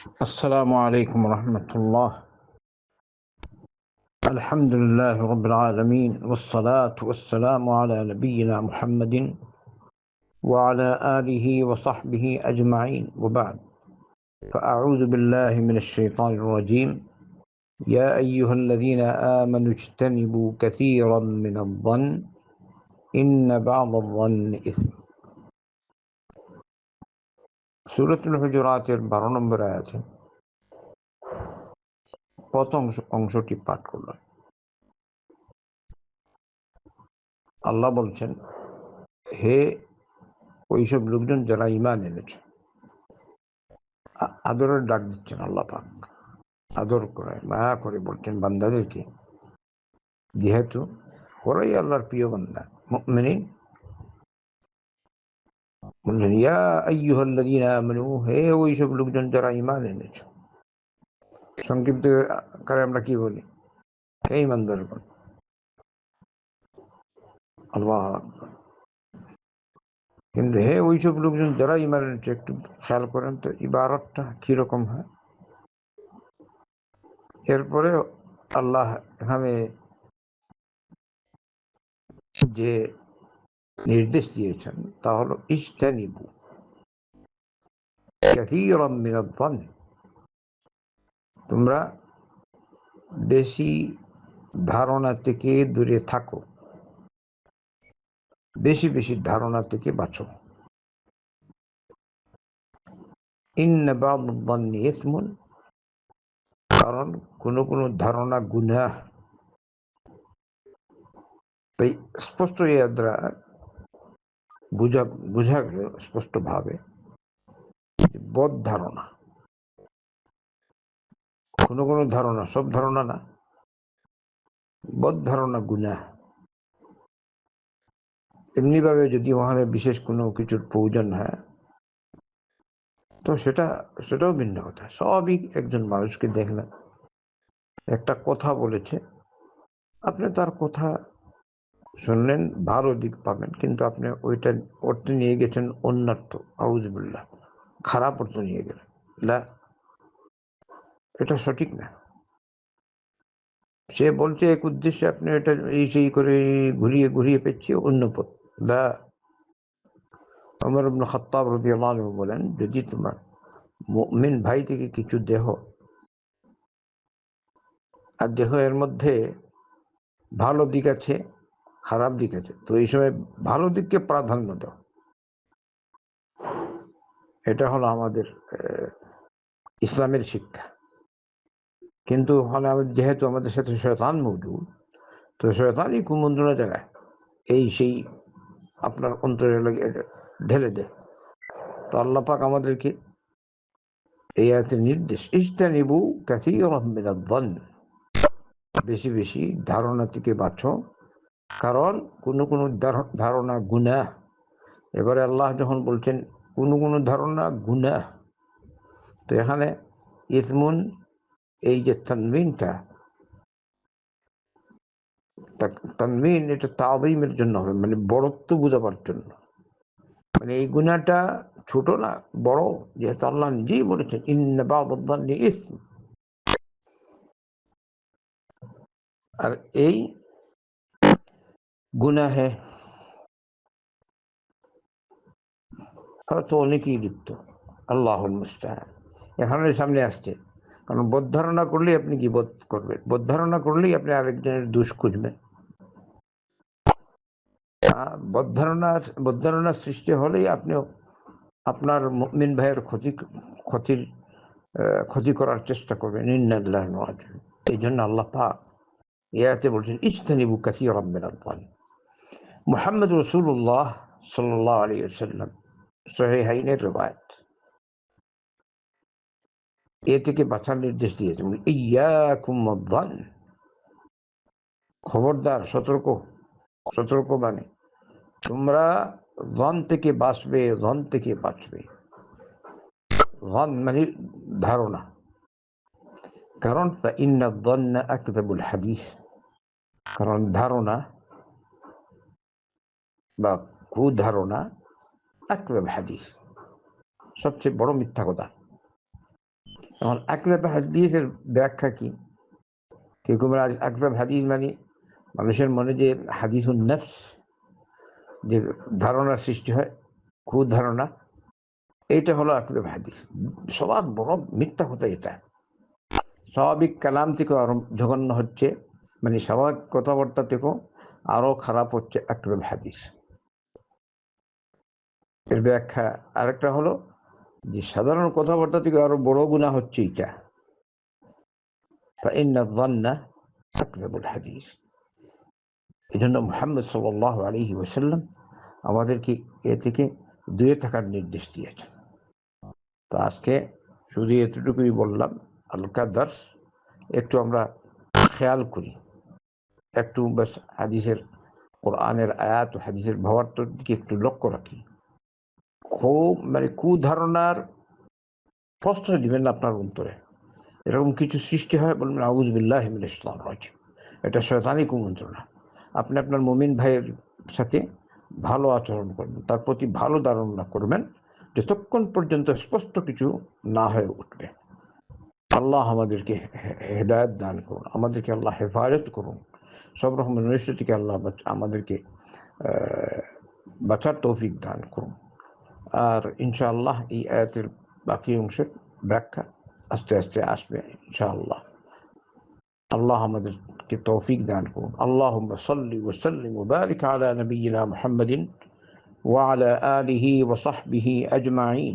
السلام عليكم ورحمة الله. الحمد لله رب العالمين، والصلاة والسلام على نبينا محمد وعلى آله وصحبه أجمعين، وبعد. فأعوذ بالله من الشيطان الرجيم. يا أيها الذين آمنوا اجتنبوا كثيرا من الظن إن بعض الظن إثم. سورة الحجرات 12 নম্বর আয়াতে প্রথম অংশটি পাঠ করলাম। আল্লাহ বলছেন, হে ওইসব লোকজন যারা ঈমান এনেছে। আদরের ডাক দিচ্ছেন আল্লাহ পাক, আদর করে মায়া করে বলছেন বান্দাদেরকে, যেহেতু ওরাই আল্লাহর প্রিয় বান্দা মুমিনিন। বলছেন ইয়া আইয়ুহাল্লাযীনা আমানু, হে ওইসব লোকজন যারা ঈমান এনেছে। সংক্ষিপ্ত করে আমরা কি বলি? হে ঈমানদারগণ। আল্লাহ আকবার। কিন্তু হে ওইসব লোকজন যারা ঈমান এনেছে, একটু খেয়াল করেন তো ইবারতটা কিরকম হয়। এরপরে আল্লাহ এখানে যে নির্দেশ দিয়েছেন তা হলো ইজতানিবু কাসীরাম মিনায-যন্ন, তোমরা বেশি ধারণা থেকে দূরে থাকো, বেশি বেশি ধারণা থেকে বাঁচো। ইন্না বা'দায-যন্নি ইসমুন, কারণ কোনো কোনো ধারণা গুনাহ। তাই স্পষ্ট এর দ্বারা বোঝা গেল স্পষ্টভাবে বদ ধারণা, কোনো কোনো ধারণা, সব ধারণা না, বদ ধারণা গুনাহ। এমনিভাবে যদি ওখানে বিশেষ কোনো কিছুর প্রয়োজন হয় তো সেটাও ভিন্ন কথা। সবই একজন মানুষকে দেখলেন, একটা কথা বলেছে, আপনি তার কথা শুনলেন, ভালো দিক পাবেন, কিন্তু আপনি ওইটা অর্থ নিয়ে গেছেন অন্যার্থ, আউযুবিল্লাহ, খারাপ অর্থ নিয়ে গেলেন। না, এটা সঠিক না। সে বলছে এক উদ্দেশ্যে, আপনি এটা এই সেই করে ঘুরিয়ে ঘুরিয়ে পেয়েছি অন্য পথ। না, ওমর ইবনে খাত্তাব রাদিয়াল্লাহু আনহু বলেন, যদি তোমার মুমিন ভাই থেকে কিছু দেহ আর দেহ এর মধ্যে ভালো দিক আছে, খারাপ দিক আছে, তো এই সময় ভালো দিককে প্রাধান্য দাও। এটা হলো আমাদের ইসলামের শিক্ষা। কিন্তু যেহেতু আমাদের সাথে শয়তান মওজুদ, তো শয়তানই কুমন্ত্রণা জায়গায় এই সেই আপনার অন্তরে ঢেলে দেয়। তো আল্লাহ পাক আমাদেরকে এই আয়াতের নির্দেশ, ইজতানিবু কাসীরাম মিনায-যন্ন, বেশি বেশি ধারণা থেকে বাঁচো, কারণ কোনো কোনো ধারণা গুনাহ। এবারে আল্লাহ যখন বলছেন কোনো কোনো ধারণা গুনাহ, তো এখানে ইসমুন, এই যে তানবিনটা, তানবিন এটা তাযীমের জন্য হবে, মানে বড়ত্ব বোঝাবার জন্য। মানে এই গুনাহটা ছোট না, বড়, যেহেতু আল্লাহ নিজেই বলেছেন ইন্না বা'দায-যন্নি ইসম। আর এই গুনাহে হয়তো অনেকেই লিপ্ত, আল্লাহুল মুস্তাআন। এখানে সামনে আসছে, কারণ বোধ ধারণা করলেই আপনি কি বোধ করবেন, বোধ ধারণা করলেই আপনি আরেকজনের দোষ খুঁজবেন। বোধ ধারণার সৃষ্টি হলেই আপনি আপনার মুমিন ভাইয়ের ক্ষতি করার চেষ্টা করবেন। ইন্না লিল্লাহি ওয়া ইন্না ইলাইহি রাজিউন। এই জন্য আল্লাহ পাক ইয়াতে বলছেন ইজতানিবু কাসীরাম মিনায-যন্ন। মুহাম্মদ রাসূলুল্লাহ সাল্লাল্লাহু আলাইহি ওয়াসাল্লাম সহিহাইনের রওয়ায়াত, এ থেকে বাঁচার নির্দেশ দিয়েছেন। ইয়াকুম ওয়ায-যন্ন, খবরদার, সতর্ক মানে তোমরা যন থেকে বাঁচবে, যন থেকে বাঁচবে। যন মানে ধারণা, কারণ ফাইন্নায-যন্না আকযাবুল হাদিস, কারণ ধারণা বা কুধারণা আকযাব হাদিস, সবচেয়ে বড় মিথ্যা কথা। এখন আকজাব হাদিসের ব্যাখ্যা কি? কেউ কেউ বলে আকজাব হাদিস মানে মানুষের মনে যে হাদিসুন নফস, যে ধারণার সৃষ্টি হয়, কুধারণা, এইটা হলো আকজাব হাদিস। সবার বড় মিথ্যা কথা এটা। স্বাভাবিক কালাম থেকেও আরো জঘন্য হচ্ছে, মানে স্বাভাবিক কথাবার্তা থেকেও আরো খারাপ হচ্ছে আকজাব হাদিস। এর ব্যাখ্যা আরেকটা হলো যে সাধারণ কথাবার্তা থেকে আরো বড় গুনাহ হচ্ছে এটা, ফাইন্না যান্না আকযাবুল হাদিস। এজন্য মুহাম্মদ সাল্লাল্লাহু আলাইহি ওয়াসাল্লাম আমাদেরকে এ থেকে দূরে থাকার নির্দেশ দিয়েছেন। তো আজকে শুধু এতটুকুই বললাম, হালকা দর্স, একটু আমরা খেয়াল করি, একটু বাস হাদিসের, কোরআনের আয়াত ও হাদিসের ভাবার্থের দিকে একটু লক্ষ্য রাখি। খুব মানে কুধারণার প্রশ্রয় দিবেন না আপনার অন্তরে। এরকম কিছু সৃষ্টি হয়, বলবেন আউযু বিল্লাহি মিনাশ শাইতানির রাজিম, এটা শয়তানি কুমন্ত্রণা। আপনি আপনার মুমিন ভাইয়ের সাথে ভালো আচরণ করবেন, তার প্রতি ভালো ধারণা করবেন, যতক্ষণ পর্যন্ত স্পষ্ট কিছু না হয়ে উঠবে। আল্লাহ আমাদেরকে হেদায়েত দান করুন, আমাদেরকে আল্লাহ হেফাজত করুন, সব রকমের নৈশ থেকে আল্লাহ আমাদেরকে বাঁচার তৌফিক দান করুন। আর ইনশাআল্লাহ এই আয়াতের বাকি অংশের ব্যাখ্যা আস্তে আস্তে আসবে ইনশাআল্লাহ। আল্লাহ আমাদেরকে তৌফিক দান করুন। আল্লাহুম্মা সাল্লি ওয়া সাল্লিম ওয়া বারিক আলা নবিয়িনা মুহাম্মাদিন ওয়া আলা আলিহি ওয়া সাহবিহি আজমাইন।